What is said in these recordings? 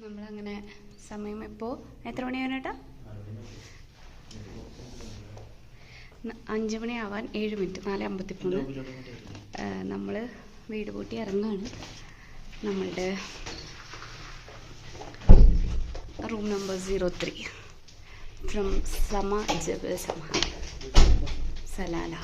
നമ്മളങ്ങനെ സമയം ഇപ്പോൾ എത്ര മണിയാണ് ഏട്ടാ? 5 മണിയാവാൻ 7 മിനിറ്റ്, 4:53. നമ്മൾ വീട് പൂട്ടി ഇറങ്ങുകയാണ്. നമ്മളുടെ റൂം നമ്പർ 03 ഫ്രം സമ ജബൽ സമ സലാല.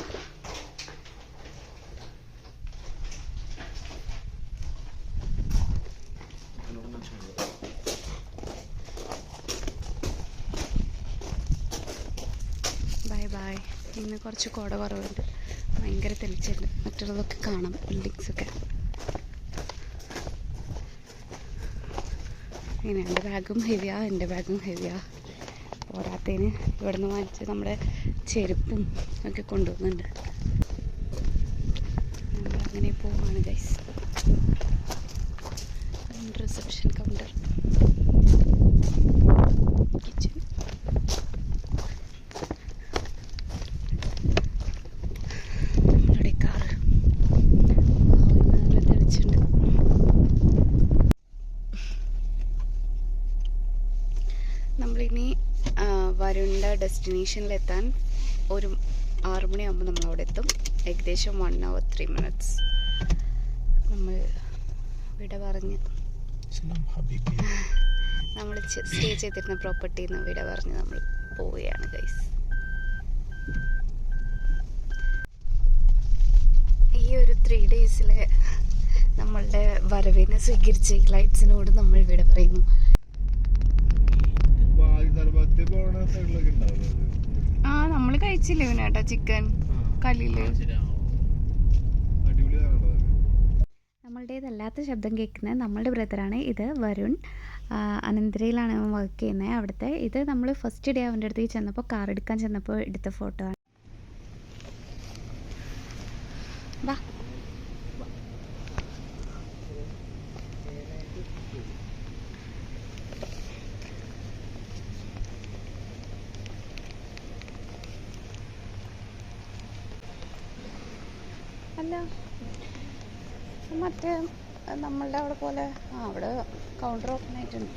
Bye bye. ഇന്ന് കുറച്ച് കോട കുറവുണ്ട്, ഭയങ്കര തെളിച്ചുണ്ട്. മറ്റുള്ളതൊക്കെ കാണാം, ബിൽഡിങ്സൊക്കെ. ഇങ്ങനെ എൻ്റെ ബാഗും ഹെവിയാ, എൻ്റെ ബാഗും ഹെവിയാ. പോരാത്തതിന് ഇവിടെ നിന്ന് വാങ്ങിച്ച് നമ്മുടെ ചെരുപ്പും ഒക്കെ കൊണ്ടുപോകുന്നുണ്ട്. നമ്മളങ്ങനെ പോവാണ് ഗൈസ്. Reception counter, kitchen. നമ്മളുടെ കാറ് നല്ല തെളിച്ചുണ്ട്. നമ്മളിനി വരുണ്ട ഡെസ്റ്റിനേഷനിലെത്താൻ ഒരു 6 മണിയാകുമ്പോൾ നമ്മളവിടെ എത്തും. ഏകദേശം 1 hour 3 minutes. നമ്മൾ വിട പറഞ്ഞ് നമ്മൾ സ്റ്റേ ചെയ്തിരുന്ന പ്രോപ്പർട്ടിയിൽ നിന്ന് വിട പറഞ്ഞ് നമ്മൾ പോവുകയാണ് ഗൈസ്. ഈ ഒരു 3 daysലെ നമ്മളുടെ വരവിനെ സ്വീകരിച്ച ഈ ലൈറ്റ്സിനോട് നമ്മൾ വിട പറയുന്നു. നമ്മൾ കഴിച്ചില്ലേ ഇവനേട്ടാ ചിക്കൻ കല്ലില്. നമ്മളുടേതല്ലാത്ത ശബ്ദം കേൾക്കുന്നത് നമ്മളുടെ ബ്രദറാണ്. ഇത് വരുൺ, അനന്തരയിലാണ് അവൻ വർക്ക് ചെയ്യുന്നത് അവിടുത്തെ. ഇത് നമ്മൾ ഫസ്റ്റ് ഡേ അവൻ്റെ അടുത്തേക്ക് ചെന്നപ്പോൾ, കാർ എടുക്കാൻ ചെന്നപ്പോൾ എടുത്ത ഫോട്ടോ ആണ്. വാ. അല്ല, മറ്റേ നമ്മളുടെ അവിടെ പോലെ അവിടെ കൗണ്ടർ ഓപ്പൺ ആയിട്ടുണ്ട്.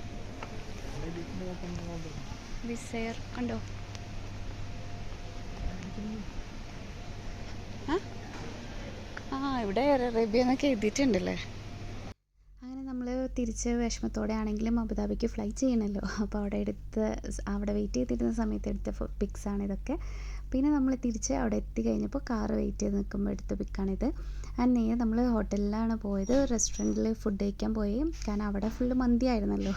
വിസയർ കണ്ടോ? ഇവിടെ അറേബ്യ എന്നൊക്കെ എഴുതിയിട്ടുണ്ടല്ലേ. അങ്ങനെ നമ്മൾ തിരിച്ച് വിഷമത്തോടെ ആണെങ്കിലും അബുദാബിക്ക് ഫ്ലൈ ചെയ്യണമല്ലോ. അപ്പോൾ അവിടെ വെയിറ്റ് ചെയ്തിരുന്ന സമയത്ത് എടുത്ത പിക്സാണ് ഇതൊക്കെ. പിന്നെ നമ്മൾ തിരിച്ച് അവിടെ എത്തി കഴിഞ്ഞപ്പോൾ കാറ് വെയിറ്റ് ചെയ്ത് നിൽക്കുമ്പോൾ എടുത്ത പിക്കാണിത്. നേരെ നമ്മൾ ഹോട്ടലിലാണ് പോയത്, റെസ്റ്റോറൻറ്റിൽ ഫുഡ് കഴിക്കാൻ പോയി. കാരണം അവിടെ ഫുള്ള് മന്തി ആയിരുന്നല്ലോ.